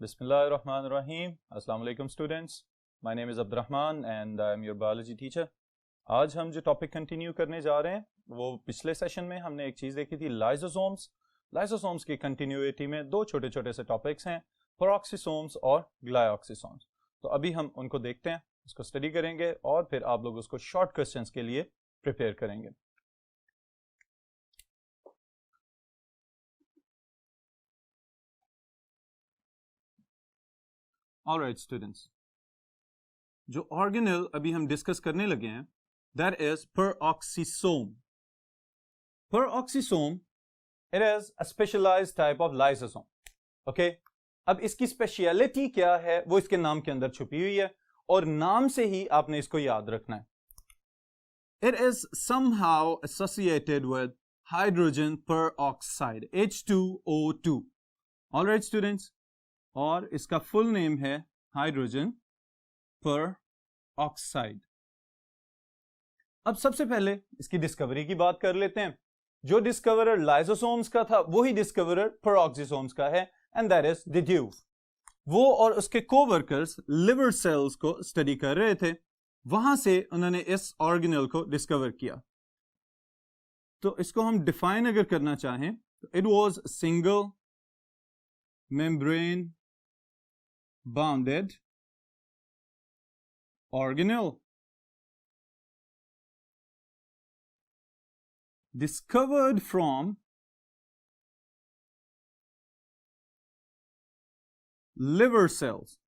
Bismillahirrahmanirrahim. Assalamu alaikum students. My name is Abdurrahman and I am your biology teacher. आज हम जो topic continue करने जा रहे हैं वो पिछले सेशन में हमने एक चीज़ देखी थी लाइसोसोम्स। लाइसोसोम्स की कंटिन्यूटी में दो छोटे छोटे से टॉपिक्स हैं, पेरोक्सिसोम्स और ग्लाइऑक्सिसोम्स। तो अभी हम उनको देखते हैं, उसको स्टडी करेंगे और फिर आप लोग उसको शॉर्ट क्वेश्चंस के लिए प्रिपेयर करेंगे। ऑलराइट स्टूडेंट्स, जो ऑर्गेनेल अभी हम डिस्कस करने लगे हैं that is peroxisome. Peroxisome it is a specialised type of lysosome. Okay, अब इसकी स्पेशलिटी क्या है वो इसके नाम के अंदर छुपी हुई है और नाम से ही आपने इसको याद रखना है। It is somehow associated with hydrogen peroxide H2O2। Alright students, और इसका फुल नेम है हाइड्रोजन पेरोक्साइड। अब सबसे पहले इसकी डिस्कवरी की बात कर लेते हैं। जो डिस्कवरर लाइसोसोम्स का था वही डिस्कवरर पेरोक्सिसोम्स का है एंड दैट इज डिड्यू। वो और उसके कोवर्कर्स लिवर सेल्स को स्टडी कर रहे थे, वहां से उन्होंने इस ऑर्गेनेल को डिस्कवर किया। तो इसको हम डिफाइन अगर करना चाहें तो it was single membrane bounded organelle discovered from liver cells।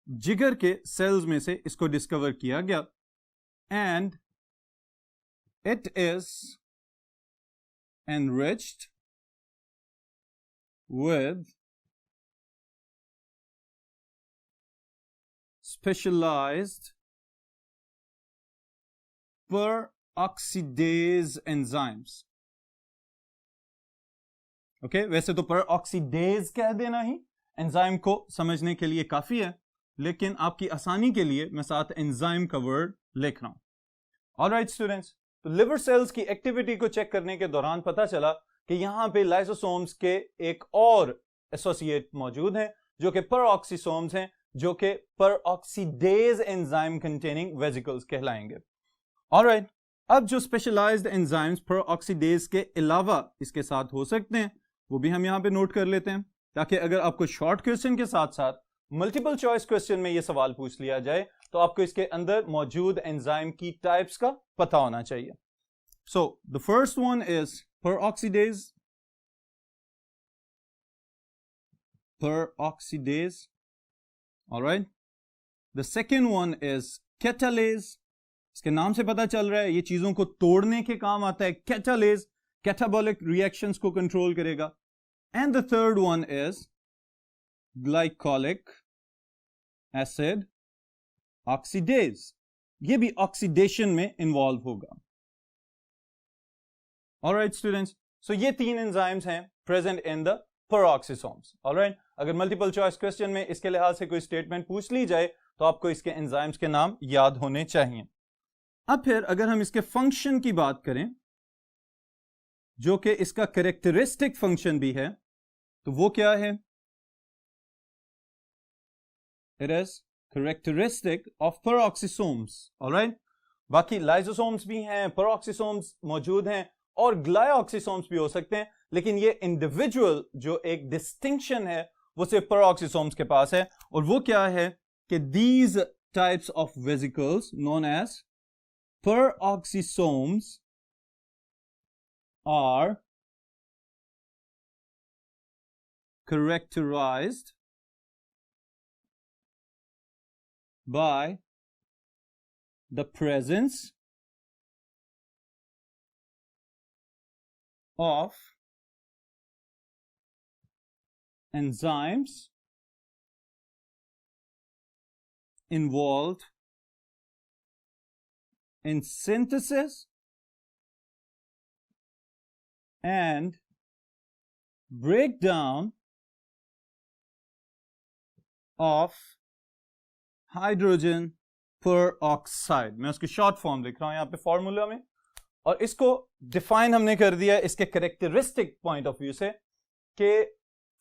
जिगर के सेल्स में से इसको डिस्कवर किया गया and it is enriched with specialized peroxidase enzymes। Okay, वैसे तो peroxidase कह देना ही एंजाइम को समझने के लिए काफी है, लेकिन आपकी आसानी के लिए मैं साथ एंजाइम का वर्ड लिख रहा हूं। ऑलराइट स्टूडेंट्स, तो लिवर सेल्स की एक्टिविटी को चेक करने के दौरान पता चला कि यहां पे लाइसोसोम्स के एक और एसोसिएट मौजूद हैं जो कि पेरोक्सिसोम्स हैं, जो कि पेरोक्सीडेज एंजाइम कंटेनिंग वेसिकल्स कहलाएंगे। ऑलराइट, अब जो स्पेशलाइज्ड एंजाइम्स पेरोक्सीडेज के अलावा इसके साथ हो सकते हैं वो भी हम यहां पे नोट कर लेते हैं, ताकि अगर आपको शॉर्ट क्वेश्चन के साथ साथ मल्टीपल चॉइस क्वेश्चन में ये सवाल पूछ लिया जाए तो आपको इसके अंदर मौजूद एंजाइम की टाइप्स का पता होना चाहिए। So the first one is peroxidase. Peroxidase, all right, the second one is catalase। इसके नाम से पता चल रहा है ये चीजों को तोड़ने के काम आता है। catalase catabolic reactions को कंट्रोल करेगा। and the third one is glycolic acid oxidase, ये भी ऑक्सीडेशन में इन्वॉल्व होगा। alright students, so ये तीन एंजाइम्स हैं present in the peroxisomes. Alright, अगर मल्टीपल चॉइस क्वेश्चन में इसके लिहाज से कोई स्टेटमेंट पूछ ली जाए तो आपको इसके एंजाइम्स के नाम याद होने चाहिए। अब फिर अगर हम इसके फंक्शन की बात करें, जो कि इसका कैरेक्टरिस्टिक फंक्शन भी है, तो वो क्या है? It is characteristic of peroxisomes. Alright, बाकी लाइसोसोम्स भी हैं, पेरोक्सिसोम्स मौजूद हैं और ग्लाइऑक्सिसोम्स भी हो सकते हैं, लेकिन ये इंडिविजुअल जो एक डिस्टिंक्शन है वो सिर्फ पेरोक्सिसोम्स के पास है, और वो क्या है कि these types of vesicles known as peroxisomes are characterized by the presence of enzymes involved in synthesis and breakdown of hydrogen peroxide। मैं उसकी शॉर्ट फॉर्म लिख रहा हूं यहां पे फॉर्मूला में, और इसको डिफाइन हमने कर दिया इसके कैरेक्टरिस्टिक पॉइंट ऑफ व्यू से कि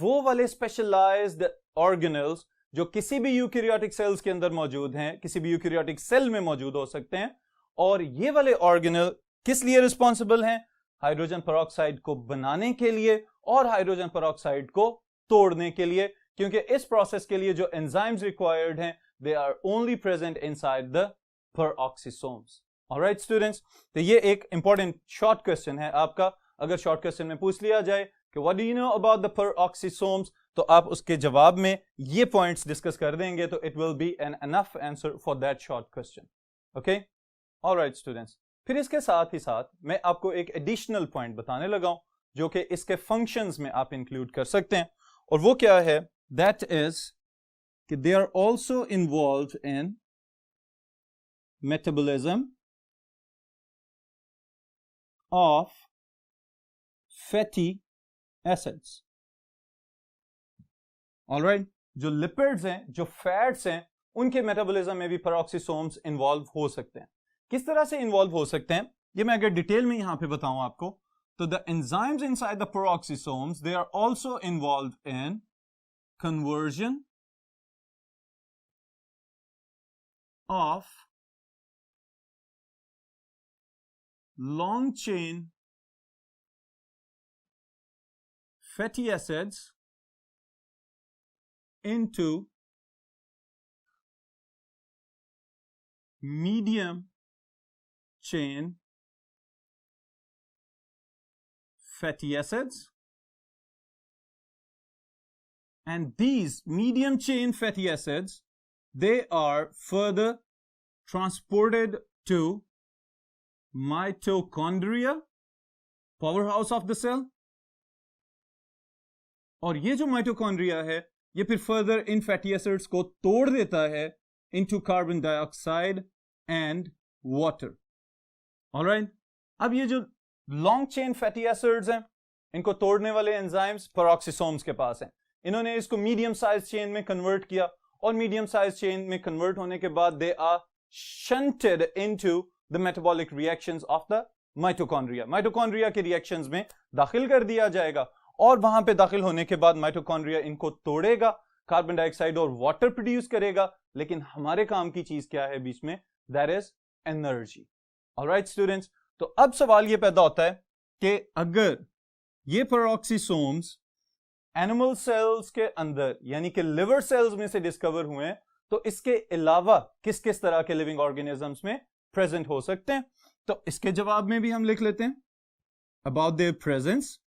वो वाले स्पेशलाइज्ड ऑर्गेनल्स जो किसी भी यूकैरियोटिक सेल्स के अंदर मौजूद हैं, किसी भी यूकैरियोटिक सेल में मौजूद हो सकते हैं, और ये वाले ऑर्गेनल किस लिए रिस्पॉन्सिबल हैं? हाइड्रोजन पेरोक्साइड को बनाने के लिए और हाइड्रोजन पेरोक्साइड को तोड़ने के लिए, क्योंकि इस प्रोसेस के लिए जो एंजाइम्स रिक्वायर्ड हैं they are only present inside the peroxisomes. Alright students, तो ये एक इंपॉर्टेंट शॉर्ट क्वेश्चन है आपका। अगर शॉर्ट क्वेश्चन में पूछ लिया जाए कि what do you know about the peroxisomes, तो आप उसके जवाब में ये पॉइंट्स डिस्कस कर देंगे, तो it will be an enough answer for that short question. Okay, alright students, फिर इसके साथ ही साथ मैं आपको एक एडिशनल पॉइंट बताने लगा हूं जो कि इसके फंक्शंस में आप इंक्लूड कर सकते हैं, और वो क्या है? दैट इज कि they are also involve in metabolism of fatty acids. Alright, जो लिपिड्स हैं, जो फैट्स हैं, उनके मेटाबॉलिज्म में भी पेरोक्सिसोम्स इन्वॉल्व हो सकते हैं। किस तरह से इन्वॉल्व हो सकते हैं, ये मैं अगर डिटेल में यहां पे बताऊं आपको, तो the enzymes inside the peroxisomes they are also involve in conversion of long chain fatty acids into medium chain fatty acids, and these medium chain fatty acids, they are further transported to mitochondria, powerhouse of the cell, और ये जो mitochondria है ये फिर further in fatty acids को तोड़ देता है into carbon dioxide and water. Alright, अब ये जो लॉन्ग चेन फैटी एसिड्स हैं, इनको तोड़ने वाले एंजाइम्स पेरोक्सिसोम्स के पास हैं। इन्होंने इसको मीडियम साइज चेन में कन्वर्ट किया, और मीडियम साइज चेन में कन्वर्ट होने के बाद they are shunted into the metabolic reactions of the mitochondria. Mitochondria के रिएक्शंस में दाखिल कर दिया जाएगा, और वहां पे दाखिल होने के बाद माइटोकॉन्ड्रिया इनको तोड़ेगा, कार्बन डाइऑक्साइड और वाटर प्रोड्यूस करेगा, लेकिन हमारे काम की चीज क्या है बीच में? That is energy. Alright students, तो अब सवाल ये पैदा होता है कि अगर ये पेरोक्सिसोम्स एनिमल सेल्स के अंदर यानी कि लिवर सेल्स में से डिस्कवर हुए हैं, तो इसके अलावा किस किस तरह के लिविंग ऑर्गेनिजम्स में प्रेजेंट हो सकते हैं? तो इसके जवाब में भी हम लिख लेते हैं about their presence.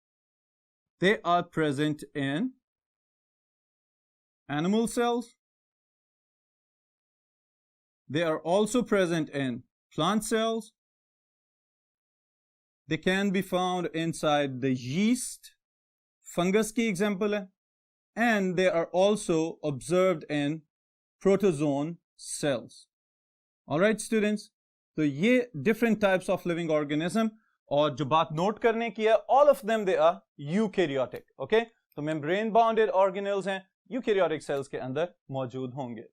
They are present in animal cells. They are also present in plant cells. They can be found inside the yeast. Fungus की example है. And they are also observed in protozoan cells. All right, students. तो ये different types of living organism. और जो बात note करने की है, all of them they are eukaryotic. Okay, तो मेम्ब्रेन बाउंडेड ऑर्गेनेल्स हैं, यूकैरियोटिक सेल्स के अंदर मौजूद होंगे।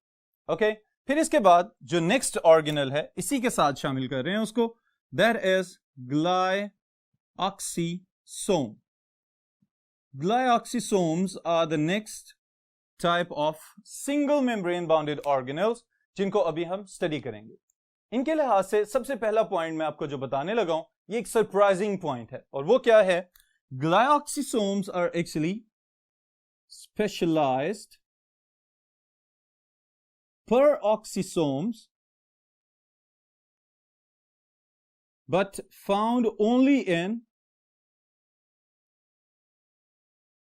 ओके, फिर इसके बाद जो नेक्स्ट ऑर्गेनल है इसी के साथ शामिल कर रहे हैं उसको, that is glyoxysome. Glyoxysomes are the next type of single membrane bounded organelles जिनको अभी हम स्टडी करेंगे। इनके लिहाज से सबसे पहला पॉइंट मैं आपको जो बताने लगा हूं, ये एक सरप्राइजिंग पॉइंट है, और वो क्या है? Glyoxysomes are actually specialized peroxisomes but found only in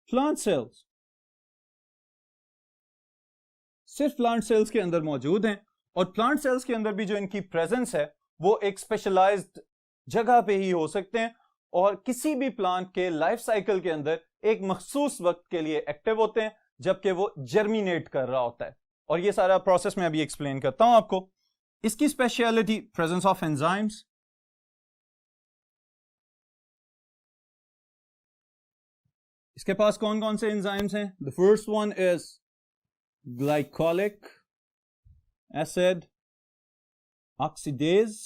plant cells। सिर्फ प्लांट सेल्स के अंदर मौजूद हैं, और प्लांट सेल्स के अंदर भी जो इनकी प्रेजेंस है वो एक स्पेशलाइज्ड जगह पे ही हो सकते हैं, और किसी भी प्लांट के लाइफ साइकिल के अंदर एक मखसूस वक्त के लिए एक्टिव होते हैं जबकि वो जर्मिनेट कर रहा होता है। और ये सारा प्रोसेस मैं अभी एक्सप्लेन करता हूं आपको। इसकी स्पेशलिटी प्रेजेंस ऑफ एंजाइम्स, इसके पास कौन कौन से एंजाइम्स हैं? The first one is glycolic acid oxidase,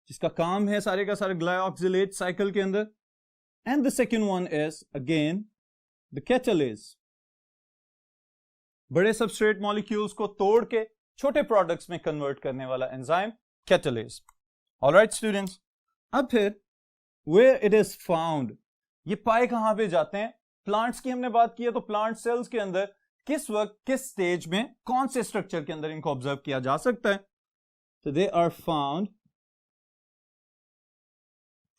जिसका काम है सारे का सारे ग्लाइऑक्सिलेट साइकिल के अंदर। And the second one is again the catalyst, बड़े सबस्ट्रेट मॉलिक्यूल्स को तोड़ के छोटे प्रोडक्ट्स में कन्वर्ट करने वाला एंजाइम कैटलिस्ट। ऑलराइट स्टूडेंट्स, अब फिर वेयर इट इज फाउंड, ये पाए कहां पे जाते हैं? प्लांट्स की हमने बात की है, तो प्लांट सेल्स के अंदर किस वक्त किस स्टेज में कौन से स्ट्रक्चर के अंदर इनको ऑब्जर्व किया जा सकता है? तो दे आर फाउंड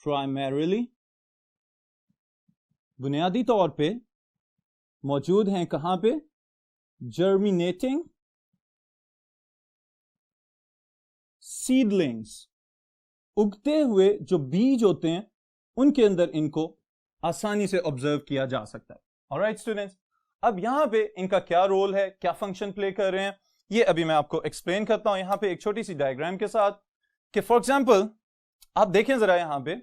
प्राइमरीली, बुनियादी तौर पे मौजूद हैं कहां पे? जर्मिनेटिंग सीडलिंग्स, उगते हुए जो बीज होते हैं उनके अंदर इनको आसानी से ऑब्जर्व किया जा सकता है। ऑलराइट स्टूडेंट्स, अब यहां पे इनका क्या रोल है, क्या फंक्शन प्ले कर रहे हैं, ये अभी मैं आपको एक्सप्लेन करता हूं यहां पे एक छोटी सी डायग्राम के साथ। कि फॉर एग्जांपल आप देखें जरा यहां पे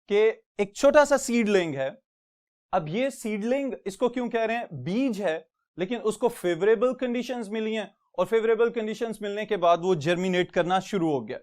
कि एक छोटा सा सीडलिंग है। अब ये सीडलिंग, इसको क्यों कह रहे हैं? बीज है, लेकिन उसको फेवरेबल कंडीशंस मिली हैं और फेवरेबल कंडीशंस मिलने के बाद वो जर्मिनेट करना शुरू हो गया।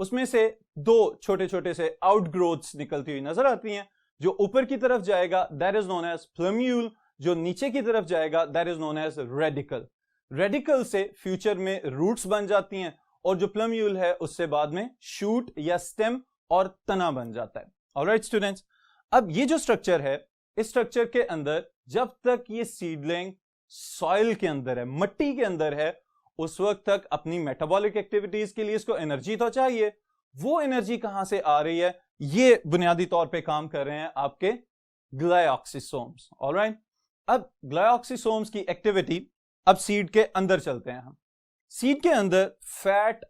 उसमें से दो छोटे छोटे से आउटग्रोथ्स निकलती हुई नजर आती हैं। जो ऊपर की तरफ जाएगा that is known as plumule, जो नीचे की तरफ जाएगा that is known as radicle. Radicle से फ्यूचर में रूट्स बन जाती हैं और जो प्लम्यूल है उससे बाद में शूट या स्टेम और तना बन जाता है। ऑलराइट स्टूडेंट्स, अब ये जो स्ट्रक्चर है, इस स्ट्रक्चर के अंदर जब तक ये सीडलिंग सॉइल के अंदर है, मिट्टी के अंदर है, उस वक्त तक अपनी मेटाबॉलिक एक्टिविटीज के लिए इसको एनर्जी तो चाहिए। वो एनर्जी कहां से आ रही है? ये बुनियादी तौर पे काम कर रहे हैं आपके ग्लाइऑक्सिसोम्स। ऑलराइट, अब ग्लाइऑक्सिसोम्स की एक्टिविटी, अब सीड के अंदर चलते हैं हम। सीड के अंदर फैट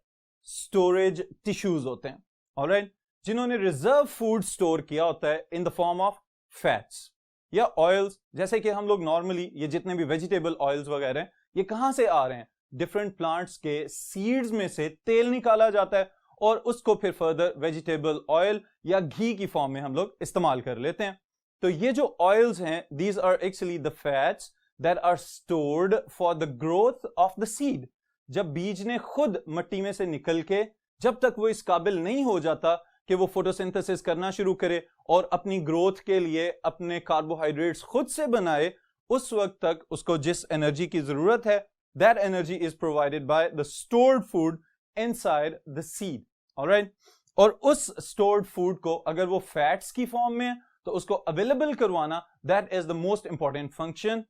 स्टोरेज टिश्यूज होते हैं, ऑलराइट, जिन्होंने रिजर्व फूड स्टोर किया होता है in the form of fats या ऑयल्स। जैसे कि हम लोग नॉर्मली ये जितने भी वेजिटेबल ऑयल्स वगैरह हैं, ये कहां से आ रहे हैं? डिफरेंट प्लांट्स के सीड्स में से तेल निकाला जाता है और उसको फिर फर्दर वेजिटेबल ऑयल या घी की फॉर्म में हम लोग इस्तेमाल कर लेते हैं। तो ये जो ऑयल्स हैं, these are actually the fats that are stored for the growth of the seed. जब बीज ने खुद मिट्टी में से निकल के, जब तक वो इस काबिल नहीं हो जाता कि वो फोटोसिंथेसिस करना शुरू करे और अपनी ग्रोथ के लिए अपने कार्बोहाइड्रेट्स खुद से बनाए, उस वक्त तक उसको जिस एनर्जी की जरूरत है, that energy is provided by the stored food inside the seed. Alright? और उस stored food को अगर वो fats की फॉर्म में है तो उसको available करवाना, that is the most important function,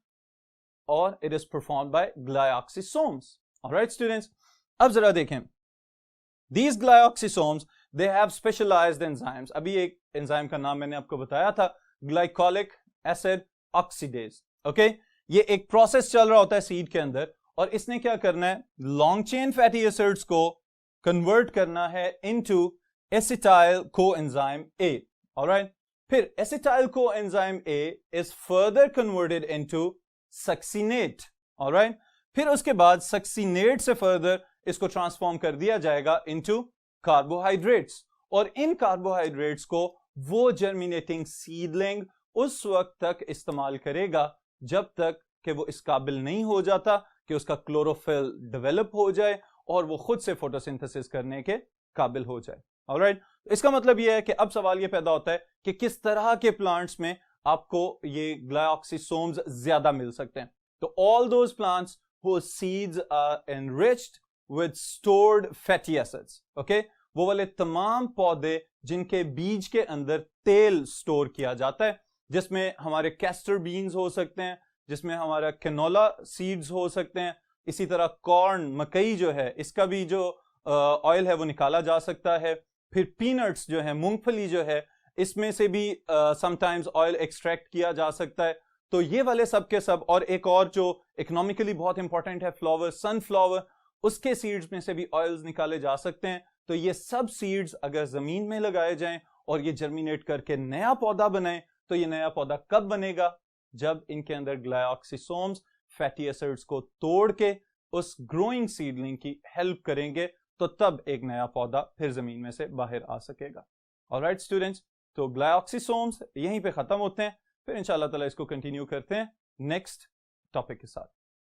और it is performed by glyoxysomes. Alright students? अब जरा देखें, these glyoxysomes they have specialized enzymes. अभी एक एंजाइम का नाम मैंने आपको बताया था, glycolic acid oxidase. Okay? ये एक प्रोसेस चल रहा होता है सीड के अंदर और इसने क्या करना है? लॉन्ग चेन फैटी एसिड्स को कन्वर्ट करना है into acetyl coenzyme A. Alright, फिर acetyl coenzyme A is further converted into succinate. Alright, फिर उसके बाद सक्सिनेट से फर्दर इसको ट्रांसफॉर्म कर दिया जाएगा इनटू कार्बोहाइड्रेट्स, और इन कार्बोहाइड्रेट्स को वो जर्मिनेटिंग सीडलिंग उस वक्त तक इस्तेमाल करेगा जब तक कि वो इस काबिल नहीं हो जाता कि उसका क्लोरोफिल डेवलप हो जाए और वो खुद से फोटोसिंथेसिस करने के काबिल हो जाए। ऑलराइट, इसका मतलब ये है कि अब सवाल ये पैदा होता है कि किस तरह के प्लांट्स में आपको ये ग्लाइऑक्सिसोम्स ज्यादा मिल सकते हैं। तो all those plants whose seeds are enriched with stored fatty acids, okay? वो वाले तमाम पौधे जिनके बीज के अंदर तेल स्टोर किया जाता है, जिसमें हमारे कैस्टर बीन्स हो सकते हैं, जिसमें हमारा कैनोला सीड्स हो सकते हैं, इसी तरह कॉर्न, मकई जो है इसका भी जो ऑयल है वो निकाला जा सकता है। फिर पीनट्स जो है, मूंगफली जो है, इसमें से भी समटाइम्स ऑयल एक्सट्रैक्ट किया जा सकता है। तो ये वाले सब के सब, और एक और जो इकोनॉमिकली बहुत इंपॉर्टेंट है फ्लावर, सनफ्लावर, उसके सीड्स में से भी ऑयल्स निकाले जा सकते हैं। तो ये सब सीड्स अगर जमीन में लगाए जाएं और ये जर्मिनेट करके नया पौधा बनाए, तो ये नया पौधा कब बनेगा? जब इनके अंदर ग्लाइऑक्सिसोम्स फैटी एसिड्स को तोड़ के उस ग्रोइंग सीडलिंग की हेल्प करेंगे, तो तब एक नया पौधा फिर जमीन में से बाहर आ सकेगा। ऑलराइट स्टूडेंट्स, तो ग्लाइऑक्सिसोम्स यहीं पे खत्म होते हैं, फिर इंशाल्लाह ताला इसको कंटिन्यू करते हैं नेक्स्ट टॉपिक के साथ।